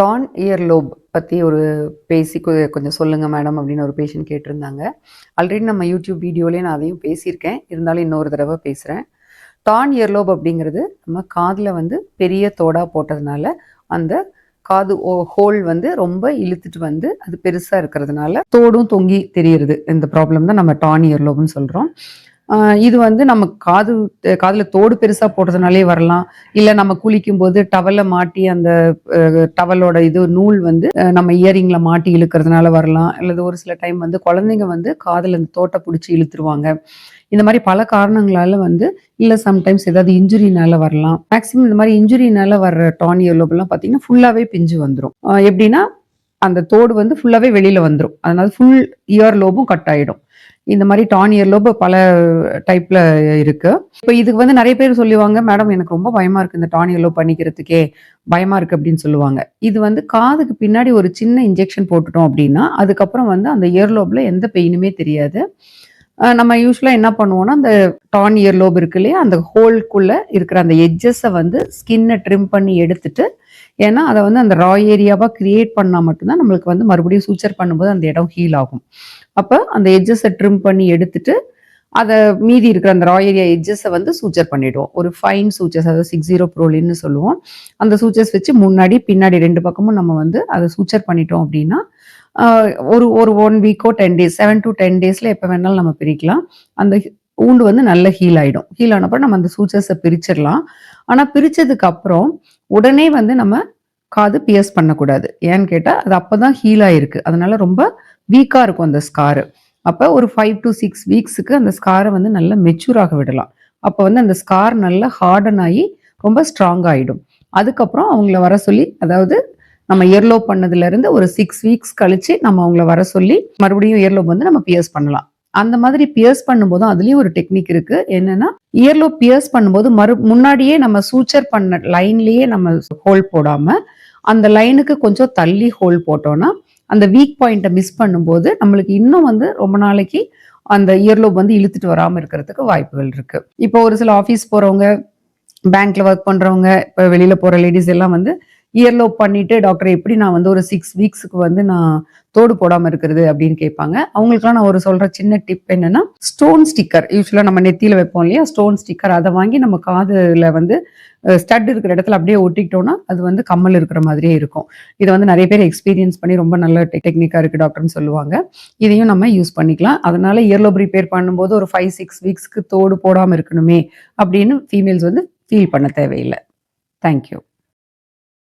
Don year lobe பற்றி ஒரு கொஞ்சம் சொல்லுங்கள் மேடம் அப்படின்னு ஒரு பேஷண்ட் கேட்டிருந்தாங்க. ஆல்ரெடி நம்ம யூடியூப் வீடியோலேயே நான் அதையும் பேசியிருக்கேன், இருந்தாலும் இன்னொரு தடவை பேசுகிறேன். டான் இயர் லோப் அப்படிங்கிறது நம்ம காதில் பெரிய தோடாக போட்டதுனால அந்த காது ஹோல் ரொம்ப இழுத்துட்டு அது பெருசாக இருக்கிறதுனால தோடும் தொங்கி தெரியுறது. இந்த ப்ராப்ளம் தான் நம்ம டான் இயர் லோப்னு சொல்கிறோம். இது நம்ம காதில் தோடு பெருசாக போடுறதுனாலே வரலாம். இல்லை நம்ம குளிக்கும் போது டவலை மாட்டி அந்த டவலோட நூல் நம்ம இயரிங்கில் மாட்டி இழுக்கிறதுனால வரலாம். அல்லது ஒரு சில டைம் குழந்தைங்க காதில் அந்த தோட்டை பிடிச்சி இழுத்துருவாங்க. இந்த மாதிரி பல காரணங்களால இல்லை சம்டைம்ஸ் ஏதாவது இன்ஜுரினால வரலாம். மேக்ஸிமம் இந்த மாதிரி இன்ஜுரினால வர்ற டான் இயர் லோப்லாம் பார்த்தீங்கன்னா ஃபுல்லாகவே பிஞ்சு வந்துடும். எப்படின்னா அந்த தோடு ஃபுல்லாகவே வெளியில் வந்துடும். அதனால ஃபுல் இயர் லோபும் கட் ஆகிடும். இந்த மாதிரி டான் இயர் லோப் பல டைப்ல இருக்கு. இப்போ இதுக்கு நிறைய பேர் சொல்லுவாங்க, மேடம் எனக்கு ரொம்ப பயமா இருக்கு இந்த டான் இயர் லோப் பண்ணிக்கிறதுக்கே பயமா இருக்கு அப்படின்னு சொல்லுவாங்க. இது காதுக்கு பின்னாடி ஒரு சின்ன இன்ஜெக்ஷன் போட்டுட்டோம் அப்படின்னா அதுக்கப்புறம் அந்த இயர் லோப்ல எந்த பெயினுமே தெரியாது. நம்ம யூஸ்வலாக என்ன பண்ணுவோம்னா அந்த டான் இயர் லோப் இருக்கு இல்லையா, அந்த ஹோல்குள்ள இருக்கிற அந்த எட்ஜஸை ஸ்கின்னை ட்ரிம் பண்ணி எடுத்துட்டு, ஏன்னா அதை அந்த ரா ஏரியாவாக கிரியேட் பண்ணால் மட்டும்தான் நம்மளுக்கு மறுபடியும் சூச்சர் பண்ணும்போது அந்த இடம் ஹீல் ஆகும். அப்போ அந்த எட்ஜஸை ட்ரிம் பண்ணி எடுத்துட்டு அதை மீதி இருக்கிற அந்த ரா ஏரியா எட்ஜஸை சூச்சர் பண்ணிடுவோம். ஒரு ஃபைன் சூச்சர்ஸ், அதாவது 60 ப்ரோலின்னு சொல்லுவோம். அந்த சூச்சர்ஸ் வச்சு முன்னாடி பின்னாடி 2 பக்கமும் நம்ம அதை சூச்சர் பண்ணிட்டோம் அப்படின்னா ஒரு 1 வீக்கோ 10 டேஸ் 7 to 10 டேஸில் எப்போ வேணாலும் நம்ம பிரிக்கலாம். அந்த ஊண்டு நல்ல ஹீல் ஆகிடும். ஹீல் ஆனப்போ நம்ம அந்த சூச்சர்ஸை பிரிச்சிடலாம். ஆனால் பிரித்ததுக்கு அப்புறம் உடனே நம்ம காது பியர்ஸ் பண்ணக்கூடாது. ஏன்னு கேட்டால் அது அப்போ தான் ஹீல் ஆகிருக்கு. அதனால ரொம்ப வீக்காக இருக்கும் அந்த ஸ்காரு. அப்போ ஒரு 5 to 6 வீக்ஸுக்கு அந்த ஸ்காரை நல்லா மெச்சூராக விடலாம். அப்போ அந்த ஸ்கார் நல்லா ஹார்டன் ஆகி ரொம்ப ஸ்ட்ராங் ஆகிடும். அதுக்கப்புறம் அவங்கள வர சொல்லி, அதாவது நம்ம இயர்லோப் பண்ணதுலேருந்து ஒரு 6 வீக்ஸ் கழிச்சு நம்ம அவங்கள வர சொல்லி மறுபடியும் இயர்லோப் நம்ம பியர்ஸ் பண்ணலாம். அந்த மாதிரி பியர்ஸ் பண்ணும்போது அதுலேயும் ஒரு டெக்னிக் இருக்கு. என்னன்னா இயர்லோப் பியர்ஸ் பண்ணும்போது முன்னாடியே நம்ம சூச்சர் பண்ண லைன்லேயே நம்ம ஹோல் போடாம அந்த லைனுக்கு கொஞ்சம் தள்ளி ஹோல் போட்டோம்னா அந்த வீக் பாயிண்ட்டை மிஸ் பண்ணும்போது நம்மளுக்கு இன்னும் ரொம்ப நாளைக்கு அந்த இயர்லோப் இழுத்துட்டு வராமல் இருக்கிறதுக்கு வாய்ப்புகள் இருக்கு. இப்போ ஒரு சில ஆஃபீஸ் போறவங்க, பேங்க்ல ஒர்க் பண்றவங்க, இப்போ வெளியில போற லேடிஸ் எல்லாம் இயர்லோப் பண்ணிட்டு டாக்டர் எப்படி நான் ஒரு 6 வீக்ஸுக்கு நான் தோடு போடாமல் இருக்கிறது அப்படின்னு கேட்பாங்க. அவங்களுக்குலாம் நான் சொல்ற சின்ன டிப் என்னன்னா, ஸ்டோன் ஸ்டிக்கர் யூஸ்வலாக நம்ம நெத்தியில வைப்போம் இல்லையா, ஸ்டோன் ஸ்டிக்கர், அதை வாங்கி நம்ம காதுல ஸ்டட் இருக்கிற இடத்துல அப்படியே ஒட்டிக்கிட்டோம்னா அது கம்மல் இருக்கிற மாதிரியே இருக்கும். இதை நிறைய பேர் எக்ஸ்பீரியன்ஸ் பண்ணி ரொம்ப நல்ல டெக்னிக்கா இருக்கு டாக்டர்னு சொல்லுவாங்க. இதையும் நம்ம யூஸ் பண்ணிக்கலாம். அதனால இயர்லோப் ரிப்பேர் பண்ணும்போது ஒரு 5-6 வீக்ஸ்க்கு தோடு போடாமல் இருக்கணுமே அப்படின்னு ஃபீமேல்ஸ் ஃபீல் பண்ண தேவையில்லை. தேங்க்யூ.